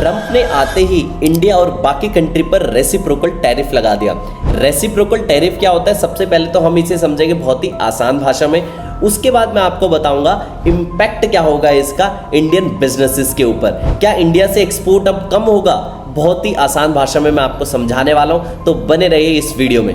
Trump ने आते ही India और बाकी कंट्री पर रेसिप्रोकल टैरिफ लगा दिया। रेसिप्रोकल टैरिफ क्या होता है, सबसे पहले तो हम इसे समझेंगे बहुत ही आसान भाषा में, उसके बाद मैं आपको बताऊंगा इम्पैक्ट क्या होगा इसका इंडियन बिजनेसेस के ऊपर। क्या इंडिया से एक्सपोर्ट अब कम होगा, बहुत ही आसान भाषा में मैं आपको समझाने वाला हूं, तो बने रहिए इस वीडियो में।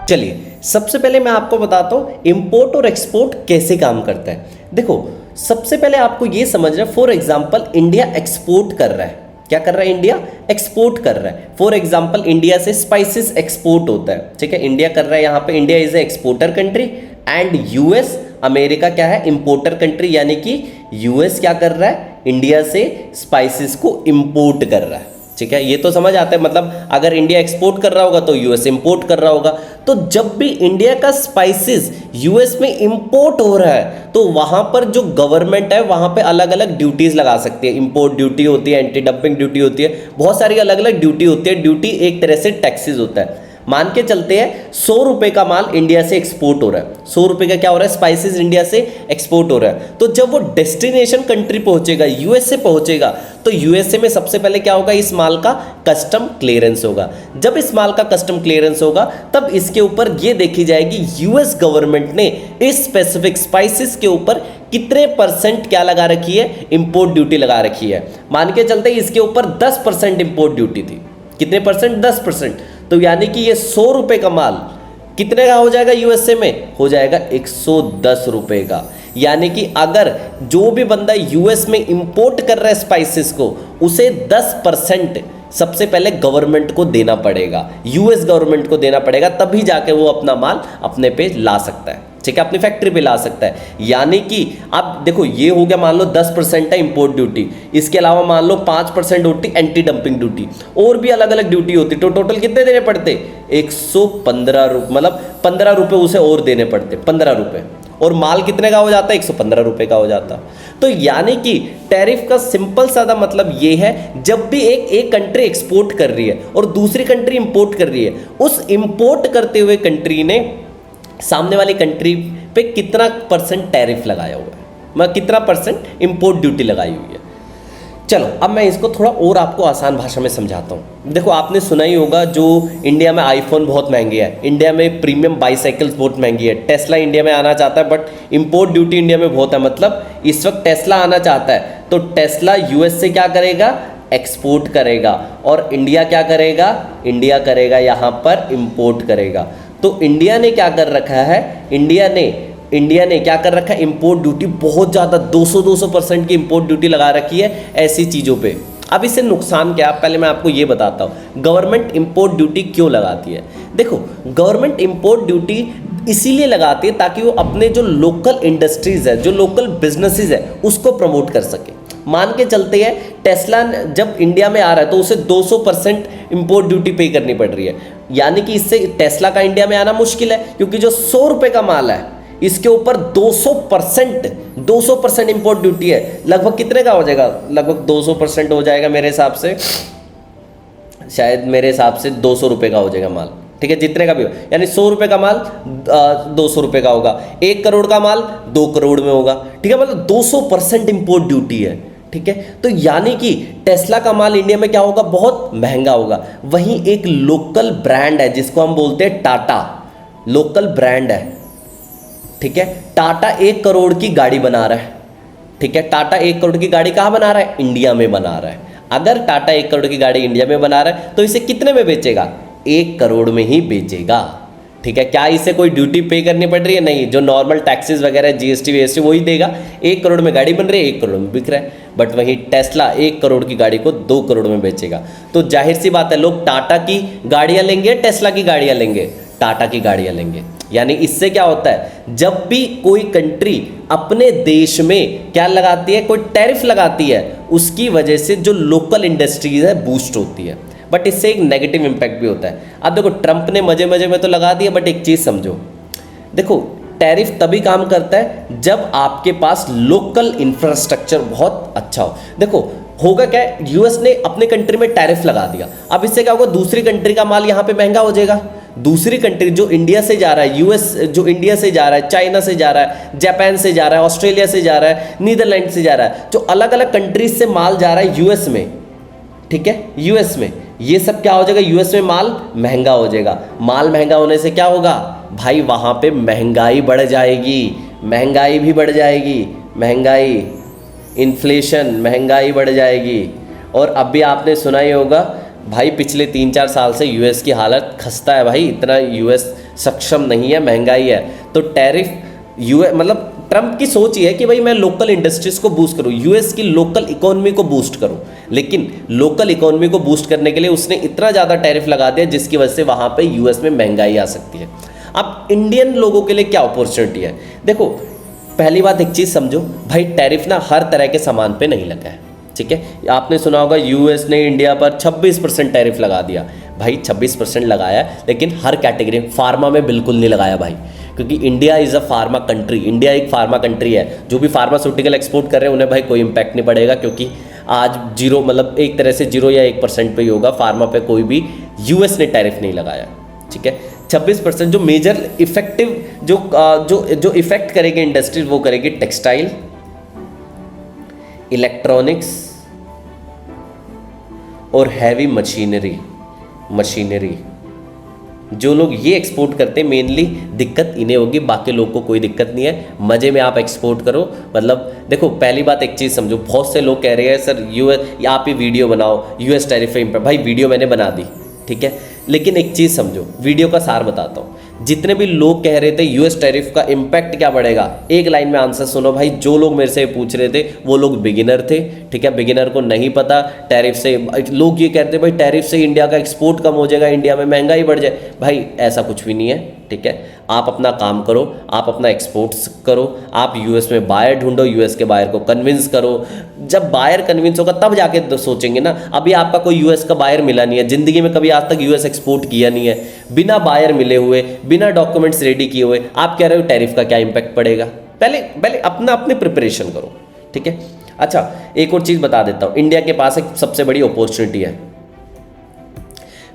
चलिए सबसे पहले मैं आपको बताता हूं इंपोर्ट और एक्सपोर्ट कैसे काम करता है। देखो सबसे पहले आपको यह समझना है, फॉर एग्जांपल इंडिया एक्सपोर्ट कर रहा है। क्या कर रहा है? इंडिया एक्सपोर्ट कर रहा है। फॉर एग्जांपल इंडिया से स्पाइसेस एक्सपोर्ट होता है, ठीक है, इंडिया कर रहा है। यहाँ पे India is a exporter country and US America क्या है? इंपोर्टर कंट्री, यानी कि यूएस क्या कर रहा है? इंडिया से स्पाइसेस को इंपोर्ट कर रहा है, ठीक है। ये तो समझ आता है, मतलब अगर इंडिया एक्सपोर्ट कर रहा होगा तो यूएस इंपोर्ट कर रहा होगा। तो जब भी इंडिया का स्पाइसेस यूएस में इंपोर्ट हो रहा है तो वहां पर जो गवर्नमेंट है वहां पे अलग अलग ड्यूटीज लगा सकती है। इंपोर्ट ड्यूटी होती है, एंटी डंपिंग ड्यूटी होती है, बहुत सारी अलग अलग ड्यूटी होती है। ड्यूटी एक तरह से टैक्सेस होता है। मान के चलते हैं 100 रुपए का माल इंडिया से एक्सपोर्ट हो रहा है, 100 रुपए का क्या हो रहा है? स्पाइसेस इंडिया से एक्सपोर्ट हो रहा है। तो जब वो डेस्टिनेशन कंट्री पहुंचेगा, यूएसए पहुंचेगा, तो यूएसए में सबसे पहले क्या होगा? इस माल का कस्टम क्लियरेंस होगा। जब इस माल का कस्टम क्लियरेंस होगा तब इसके ऊपर ये देखी जाएगी यूएस गवर्नमेंट ने इस स्पेसिफिक स्पाइसेस के ऊपर कितने % क्या लगा रखी है? इंपोर्ट ड्यूटी लगा रखी है। मान के चलते इसके ऊपर 10% इंपोर्ट ड्यूटी थी। कितने %? 10%। तो यानी कि ये 100 रुपए का माल कितने का हो जाएगा? यूएसए में हो जाएगा 110 रुपए का। यानी कि अगर जो भी बंदा यूएस में इंपोर्ट कर रहा है स्पाइसेस को, उसे 10% सबसे पहले गवर्नमेंट को देना पड़ेगा, यूएस गवर्नमेंट को देना पड़ेगा, तभी जाके वो अपना माल अपने पे ला सकता है, ठीक है, अपनी फैक्ट्री पे ला सकता है। यानी कि अब देखो ये हो गया, मान लो 10% है इंपोर्ट ड्यूटी, इसके अलावा मान लो 5% होती एंटी डंपिंग ड्यूटी, और भी अलग अलग ड्यूटी होती। तो टोटल कितने देने पड़ते? 115 रुपये, मतलब 15 रुपये उसे और देने पड़ते, 15 रुपये, और माल कितने का हो जाता है? 115 रुपये का हो जाता। तो यानी कि टैरिफ का सिंपल सादा मतलब ये है, जब भी एक कंट्री एक्सपोर्ट कर रही है और दूसरी कंट्री इंपोर्ट कर रही है, उस इंपोर्ट करते हुए कंट्री ने सामने वाली कंट्री पे कितना % टैरिफ लगाया हुआ है, मतलब कितना % इंपोर्ट ड्यूटी लगाई हुई है। चलो अब मैं इसको थोड़ा और आपको आसान भाषा में समझाता हूँ। देखो आपने सुना ही होगा जो इंडिया में आईफोन बहुत महंगे है, इंडिया में प्रीमियम बाईसाइकिल्स बहुत महंगी है, टेस्ला इंडिया में आना चाहता है, बट इंपोर्ट ड्यूटी इंडिया में बहुत है। मतलब इस वक्त टेस्ला आना चाहता है तो टेस्ला यूएस से क्या करेगा? एक्सपोर्ट करेगा, और इंडिया क्या करेगा? इंडिया करेगा यहाँ पर इंपोर्ट करेगा। तो इंडिया ने क्या कर रखा है? इंडिया ने क्या कर रखा है? इंपोर्ट ड्यूटी बहुत ज़्यादा 200% की इंपोर्ट ड्यूटी लगा रखी है ऐसी चीज़ों पे। अब इससे नुकसान क्या है, पहले मैं आपको ये बताता हूँ गवर्नमेंट इंपोर्ट ड्यूटी क्यों लगाती है। देखो गवर्नमेंट इंपोर्ट ड्यूटी इसीलिए लगाती है ताकि वो अपने जो लोकल इंडस्ट्रीज़ है, जो लोकल बिजनेसेस है, उसको प्रमोट कर सके। मान के चलते हैं टेस्ला जब इंडिया में आ रहा है तो उसे 200% इंपोर्ट ड्यूटी पे करनी पड़ रही है, यानी कि इससे टेस्ला का इंडिया में आना मुश्किल है, क्योंकि जो 100 रुपये का माल है इसके ऊपर 200% इंपोर्ट ड्यूटी है। लगभग कितने का हो जाएगा? लगभग 200% हो जाएगा मेरे हिसाब से, शायद मेरे हिसाब से 200 रुपये का हो जाएगा माल, ठीक है, जितने का भी हो, यानी 100 रुपये का माल 200 रुपये का होगा, 1 करोड़ का माल 2 करोड़ में होगा, ठीक है, मतलब 200% इंपोर्ट ड्यूटी है, ठीक है। तो यानी कि टेस्ला का माल इंडिया में क्या होगा? बहुत महंगा होगा। वहीं एक लोकल ब्रांड है जिसको हम बोलते हैं टाटा, लोकल ब्रांड है, ठीक है। टाटा 1 करोड़ की गाड़ी बना रहा है, ठीक है, टाटा 1 करोड़ की गाड़ी कहाँ बना रहा है? इंडिया में बना रहा है। अगर टाटा 1 करोड़ की गाड़ी इंडिया में बना रहा है तो इसे कितने में बेचेगा? 1 करोड़ में ही बेचेगा, ठीक है। क्या इसे कोई ड्यूटी पे करनी पड़ रही है? नहीं, जो नॉर्मल टैक्सेस वगैरह जीएसटी वीएसटी वही देगा। 1 करोड़ में गाड़ी बन रही है, 1 करोड़ में बिक रहा है। बट वहीं टेस्ला 1 करोड़ की गाड़ी को 2 करोड़ में बेचेगा। तो जाहिर सी बात है लोग टाटा की गाड़ियां लेंगे, टेस्ला की गाड़ियां लेंगे, टाटा की गाड़ियां लेंगे। यानी इससे क्या होता है, जब भी कोई कंट्री अपने देश में क्या लगाती है, कोई टैरिफ लगाती है, उसकी वजह से जो लोकल इंडस्ट्रीज है बूस्ट होती है, बट इससे एक नेगेटिव इंपैक्ट भी होता है। अब देखो ट्रंप ने मजे मजे में तो लगा दिया, बट एक चीज़ समझो, देखो टैरिफ तभी काम करता है जब आपके पास लोकल इंफ्रास्ट्रक्चर बहुत अच्छा हो। देखो होगा क्या, यूएस ने अपने कंट्री में टैरिफ लगा दिया, अब इससे क्या होगा? दूसरी कंट्री का माल यहाँ पे महंगा हो जाएगा, दूसरी कंट्री जो इंडिया से जा रहा है, यूएस जो इंडिया से जा रहा है, चाइना से जा रहा है, जापान से जा रहा है, ऑस्ट्रेलिया से जा रहा है, नीदरलैंड से जा रहा है, जो अलग अलग कंट्रीज से माल जा रहा है यूएस में, ठीक है, यूएस में, ये सब क्या हो जाएगा, यूएस में माल महंगा हो जाएगा। माल महंगा होने से क्या होगा भाई, वहाँ पे महंगाई बढ़ जाएगी, महंगाई भी बढ़ जाएगी, महंगाई, इन्फ्लेशन, महंगाई बढ़ जाएगी। और अब भी आपने सुना ही होगा भाई, पिछले 3-4 साल से यूएस की हालत खस्ता है भाई, इतना यूएस सक्षम नहीं है, महंगाई है। तो टैरिफ यूएस मतलब ट्रम्प की सोच ये है कि भाई मैं लोकल इंडस्ट्रीज को बूस्ट करूं, यूएस की लोकल इकोनॉमी को बूस्ट करूं, लेकिन लोकल इकोनॉमी को बूस्ट करने के लिए उसने इतना ज़्यादा टैरिफ लगा दिया जिसकी वजह से वहाँ पे यूएस में महंगाई आ सकती है। अब इंडियन लोगों के लिए क्या अपॉर्चुनिटी है, देखो पहली बात एक चीज़ समझो भाई, टैरिफ ना हर तरह के सामान पे नहीं लगा है, ठीक है। आपने सुना होगा यूएस ने इंडिया पर 26% टैरिफ लगा दिया, भाई 26% लगाया, लेकिन हर कैटेगरी, फार्मा में बिल्कुल नहीं लगाया भाई, क्योंकि India is a pharma country, India एक फार्मा कंट्री है। जो भी फार्मास्यूटिकल एक्सपोर्ट कर रहे हैं उन्हें भाई कोई इम्पैक्ट नहीं पड़ेगा, क्योंकि आज जीरो मतलब एक तरह से 0 या 1% पे ही होगा, फार्मा पे कोई भी यूएस ने टैरिफ नहीं लगाया, ठीक है। 26% जो मेजर इफेक्टिव जो इफेक्ट करेगी इंडस्ट्री, वो करेगी टेक्सटाइल, इलेक्ट्रॉनिक्स और हैवी मशीनरी। जो लोग ये एक्सपोर्ट करते हैं मेनली दिक्कत इन्हें होगी, बाकी लोगों को कोई दिक्कत नहीं है, मज़े में आप एक्सपोर्ट करो। मतलब देखो पहली बात एक चीज़ समझो, बहुत से लोग कह रहे हैं सर यूएस आप ही वीडियो बनाओ, यूएस टैरिफ पे इम्पैक्ट, भाई वीडियो मैंने बना दी, ठीक है, लेकिन एक चीज़ समझो, वीडियो का सार बताता हूँ। जितने भी लोग कह रहे थे यूएस टैरिफ का इम्पैक्ट क्या बढ़ेगा, एक लाइन में आंसर सुनो भाई। जो लोग मेरे से पूछ रहे थे वो लोग बिगिनर थे, ठीक है, बिगिनर को नहीं पता टैरिफ से। लोग ये कहते हैं भाई टैरिफ से इंडिया का एक्सपोर्ट कम हो जाएगा, इंडिया में महंगाई बढ़ जाए, भाई ऐसा कुछ भी नहीं है, ठीक है। आप अपना काम करो, आप अपना एक्सपोर्ट्स करो, आप यूएस में बायर ढूंढो, यूएस के बायर को कन्विंस करो। जब बायर कन्विंस होगा तब जाके सोचेंगे ना। अभी आपका कोई यूएस का बायर मिला नहीं है, जिंदगी में कभी आज तक यूएस एक्सपोर्ट किया नहीं है, बिना बायर मिले हुए, बिना डॉक्यूमेंट्स रेडी किए हुए आप कह रहे हो टैरिफ का क्या इंपैक्ट पड़ेगा। पहले अपनी प्रिपरेशन करो, ठीक है। अच्छा एक और चीज़ बता देता हूँ, इंडिया के पास एक सबसे बड़ी अपॉर्चुनिटी है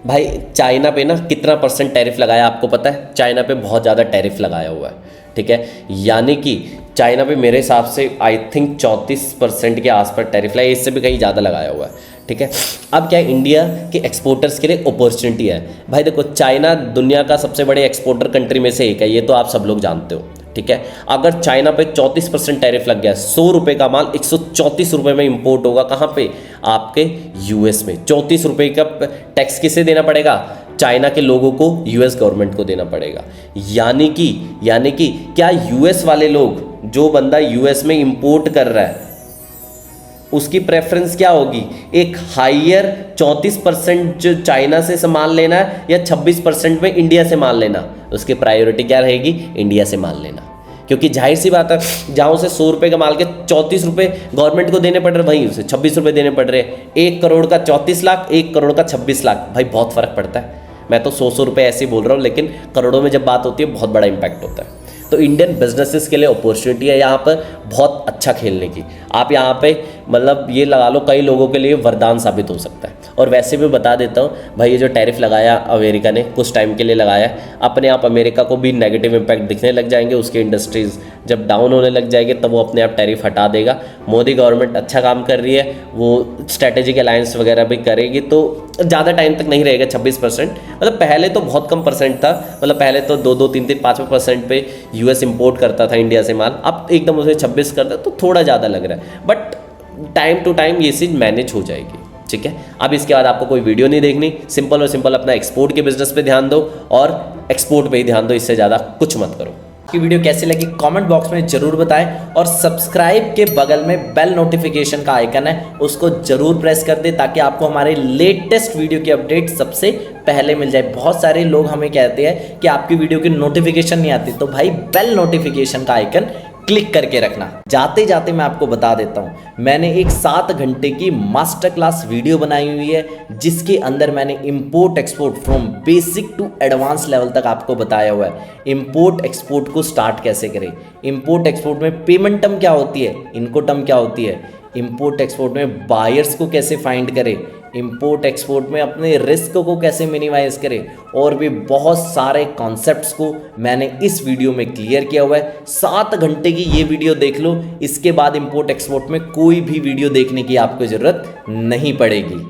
भाई। चाइना पे ना कितना % टैरिफ लगाया आपको पता है? चाइना पे बहुत ज़्यादा टैरिफ लगाया हुआ है, ठीक है। यानी कि चाइना पे मेरे हिसाब से आई थिंक 34% के आसपास टैरिफ लगाया, इससे भी कहीं ज़्यादा लगाया हुआ है, ठीक है। अब क्या इंडिया के एक्सपोर्टर्स के लिए अपॉर्चुनिटी है भाई। देखो चाइना दुनिया का सबसे बड़े एक्सपोर्टर कंट्री में से एक है, ये तो आप सब लोग जानते हो, ठीक है। अगर चाइना पे 34% टैरिफ लग गया, 100 रुपये का माल 134 रुपये में इंपोर्ट होगा, कहाँ पे? आपके यूएस में। 34 रुपये का टैक्स किसे देना पड़ेगा? चाइना के लोगों को, यूएस गवर्नमेंट को देना पड़ेगा। यानी कि क्या यूएस वाले लोग, जो बंदा यूएस में इंपोर्ट कर रहा है उसकी प्रेफरेंस क्या होगी? एक हाइयर 34% जो चाइना से सामान लेना है या 26% में इंडिया से माल लेना, उसकी प्रायोरिटी क्या रहेगी? इंडिया से माल लेना। क्योंकि जाहिर सी बात है, जहाँ उसे 100 रुपये का माल के 34 रुपये गवर्नमेंट को देने पड़ रहे, वहीं उसे 26 रुपये देने पड़ रहे हैं। 1 करोड़ का 34 लाख, 1 करोड़ का 26 लाख, भाई बहुत फ़र्क पड़ता है। मैं तो 100 रुपये ऐसे ही बोल रहा हूँ, लेकिन करोड़ों में जब बात होती है बहुत बड़ा इंपैक्ट होता है। तो इंडियन बिजनेसेस के लिए अपॉर्चुनिटी है यहाँ पर बहुत अच्छा खेलने की। आप यहाँ पे मतलब ये लगा लो कई लोगों के लिए वरदान साबित हो सकता है। और वैसे भी बता देता हूँ भाई, ये जो टैरिफ लगाया अमेरिका ने, कुछ टाइम के लिए लगाया, अपने आप अमेरिका को भी नेगेटिव इम्पैक्ट दिखने लग जाएंगे। उसके इंडस्ट्रीज़ जब डाउन होने लग जाएगी तब वो अपने आप टैरिफ हटा देगा। मोदी गवर्नमेंट अच्छा काम कर रही है, वो स्ट्रैटेजिक अलायंस वगैरह भी करेगी, तो ज़्यादा टाइम तक नहीं रहेगा 26%। मतलब पहले तो बहुत कम परसेंट था, मतलब पहले तो 2-2, 3-3, 5% पे यूएस इंपोर्ट करता था इंडिया से माल, अब एकदम उसे 26 करता है, तो थोड़ा ज़्यादा लग रहा है। बट टाइम टू टाइम ये चीज़ मैनेज हो जाएगी, ठीक है। अब इसके बाद आपको कोई वीडियो नहीं देखनी, सिंपल और सिंपल अपना एक्सपोर्ट के बिजनेस पे ध्यान दो और एक्सपोर्ट पे ही ध्यान दो, इससे ज़्यादा कुछ मत करो। की वीडियो कैसी लगी कमेंट बॉक्स में जरूर बताएं और सब्सक्राइब के बगल में बेल नोटिफिकेशन का आइकन है, उसको जरूर प्रेस कर दें ताकि आपको हमारे लेटेस्ट वीडियो की अपडेट सबसे पहले मिल जाए। बहुत सारे लोग हमें कहते हैं कि आपकी वीडियो की नोटिफिकेशन नहीं आती, तो भाई बेल नोटिफिकेशन का आइकन क्लिक करके रखना। जाते जाते मैं आपको बता देता हूं, मैंने एक 7 घंटे की मास्टर क्लास वीडियो बनाई हुई है, जिसके अंदर मैंने import export from basic to advance level तक आपको बताया हुआ है। इंपोर्ट एक्सपोर्ट को स्टार्ट कैसे करें, इंपोर्ट एक्सपोर्ट में पेमेंट टर्म क्या होती है, इनको टर्म क्या होती है, इंपोर्ट एक्सपोर्ट में बायर्स को कैसे फाइंड करें, इंपोर्ट एक्सपोर्ट में अपने रिस्क को कैसे मिनिमाइज करें, और भी बहुत सारे कॉन्सेप्ट्स को मैंने इस वीडियो में क्लियर किया हुआ है। 7 घंटे की ये वीडियो देख लो, इसके बाद इंपोर्ट एक्सपोर्ट में कोई भी वीडियो देखने की आपको ज़रूरत नहीं पड़ेगी।